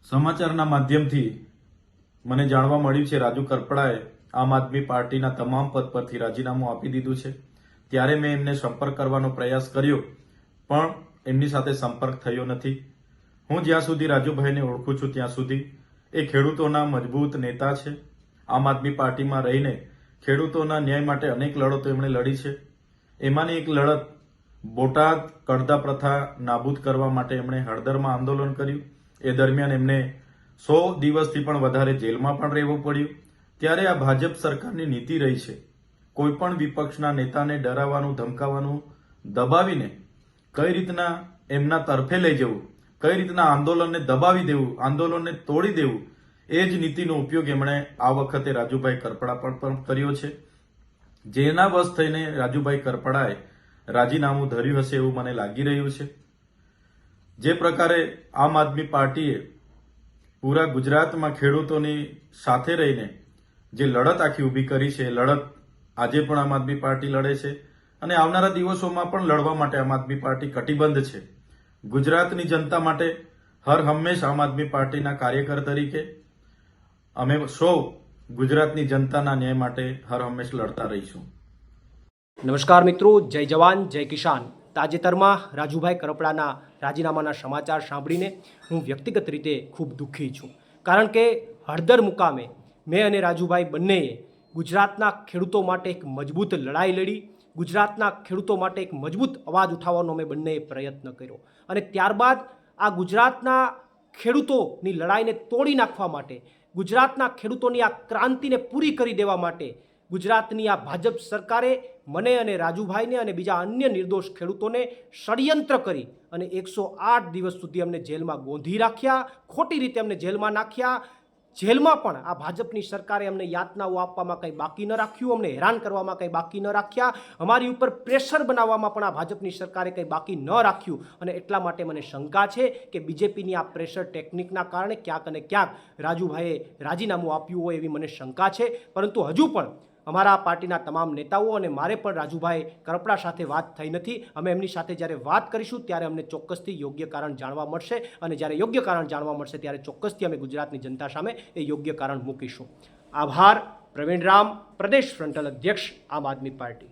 સમાચારના માધ્યમથી મને જાણવા મળ્યું છે રાજુ કરપડાએ આમ આદમી પાર્ટીના તમામ પદ પરથી રાજીનામું આપી દીધું છે। ત્યારે મેં એમને સંપર્ક કરવાનો પ્રયાસ કર્યો પણ એમની સાથે સંપર્ક થયો નથી। હું જ્યાં સુધી રાજુભાઈને ઓળખું છું ત્યાં સુધી એ ખેડૂતોના મજબૂત નેતા છે। આમ આદમી પાર્ટીમાં રહીને ખેડૂતોના ન્યાય માટે અનેક લડતો એમણે લડી છે। એમાંની એક લડત બોટાદ કડદા પ્રથા નાબૂદ કરવા માટે એમણે હળદરમાં આંદોલન કર્યું। એ દરમિયાન એમને 100 દિવસથી પણ વધારે જેલમાં પણ રહેવું પડ્યું। ત્યારે આ ભાજપ સરકારની નીતિ રહી છે કોઈ પણ વિપક્ષના નેતાને ડરાવવાનું, ધમકાવવાનું, દબાવીને કઈ રીતના એમના તરફે લઈ જવું, કઈ રીતના આંદોલનને દબાવી દેવું, આંદોલનને તોડી દેવું, એ જ નીતિનો ઉપયોગ એમણે આ વખતે રાજુભાઈ કરપડા પર પણ કર્યો છે। જેના વશ થઈને રાજુભાઈ કરપડાએ રાજીનામું ધર્યું હશે એવું મને લાગી રહ્યું છે। જે પ્રકારે આમ આદમી પાર્ટીએ પૂરા ગુજરાતમાં ખેડૂતોની સાથે રહીને જે લડત આખી ઊભી કરી છે, એ લડત આજે પણ આમ આદમી પાર્ટી લડે છે અને આવનારા દિવસોમાં પણ લડવા માટે આમ આદમી પાર્ટી કટિબદ્ધ છે। ગુજરાતની જનતા માટે હર હંમેશ આમ આદમી પાર્ટીના કાર્યકર તરીકે અમે સૌ ગુજરાતની જનતાના ન્યાય માટે હર હંમેશ લડતા રહીશું। નમસ્કાર મિત્રો, જય જવાન જય કિસાન। તાજેતરમાં રાજુભાઈ કરપડાના રાજીનામાના સમાચાર સાંભળીને હું વ્યક્તિગત રીતે ખૂબ દુઃખી છું, કારણ કે હળદર મુકામે મેં અને રાજુભાઈ બંનેએ ગુજરાતના ખેડૂતો માટે એક મજબૂત લડાઈ લડી, ગુજરાતના ખેડૂતો માટે એક મજબૂત અવાજ ઉઠાવવાનો અમે બંનેએ પ્રયત્ન કર્યો અને ત્યારબાદ આ ગુજરાતના ખેડૂતોની લડાઈને તોડી નાખવા માટે, ગુજરાતના ખેડૂતોની આ ક્રાંતિને પૂરી કરી દેવા માટે ગુજરાતની આ ભાજપ સરકારે મને અને રાજુભાઈને અને બીજા અન્ય નિર્દોષ ખેડૂતોને ષડયંત્ર કરી અને 108 દિવસ સુધી અમને જેલમાં ગોંધી રાખ્યા, ખોટી રીતે અમને જેલમાં નાખ્યા। જેલમાં પણ આ ભાજપની સરકારે અમને યાતનાઓ આપવામાં કંઈ બાકી ન રાખ્યું, અમને હેરાન કરવામાં કંઈ બાકી ન રાખ્યા, અમારી ઉપર પ્રેશર બનાવવામાં પણ આ ભાજપની સરકારે કંઈ બાકી ન રાખ્યું અને એટલા માટે મને શંકા છે કે બીજેપીની આ પ્રેશર ટેકનિકના કારણે ક્યાંક અને ક્યાંક રાજુભાઈએ રાજીનામું આપ્યું હોય એવી મને શંકા છે। પરંતુ હજુ પણ અમારા પાર્ટીના તમામ નેતાઓ અને મારે પણ રાજુભાઈ કરપડા સાથે વાત થઈ નથી। અમે એમની સાથે જ્યારે વાત કરીશું ત્યારે અમને ચોક્કસથી યોગ્ય કારણ જાણવા મળશે અને જ્યારે યોગ્ય કારણ જાણવા મળશે ત્યારે ચોક્કસથી અમે ગુજરાતની જનતા સામે એ યોગ્ય કારણ મૂકીશું। આભાર। પ્રવીણ રામ, પ્રદેશ ફ્રન્ટલ અધ્યક્ષ, આમ આદમી પાર્ટી।